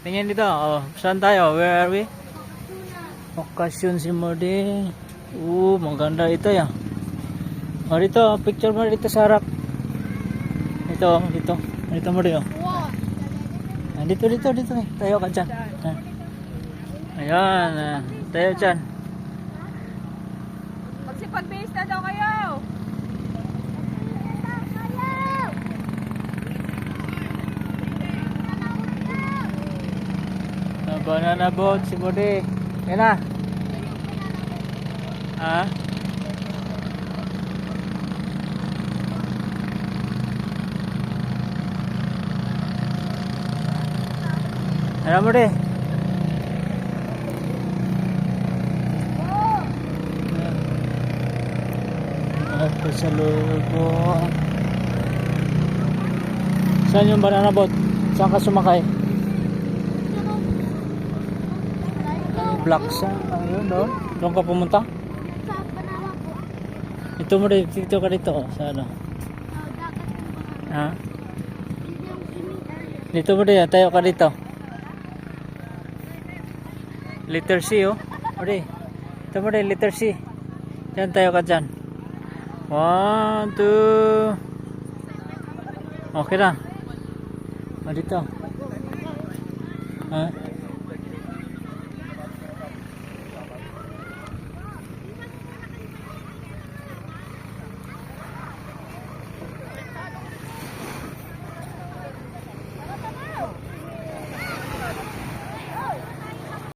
Tingin dito. Oh, saan tayo? Where are we? Okasyon si Modi. Maganda ito ya. Oh, dito. Picture mo dito sa harap. Dito. Dito mo dito. Dito. Tayo ka dyan. Ayan. Tayo dyan. Magsipag-base na daw kayo. Banana boat si Modi. Yan na. Ha? Ano Modi? Ako sa lubong. Saan yung banana boat? Saan ka sumakay? Black sa ayun doon. Doon ka pumunta? Sa Panama po. Ito mo dito ka dito sa ano? Dagat po. Ha? Yung swimming area. Dito mo din, tayo ka dito. Letter C oh. Ore. Ito mo din, letter C. Diyan tayo ka dyan. 1, 2. Okay na. Dito. Ha?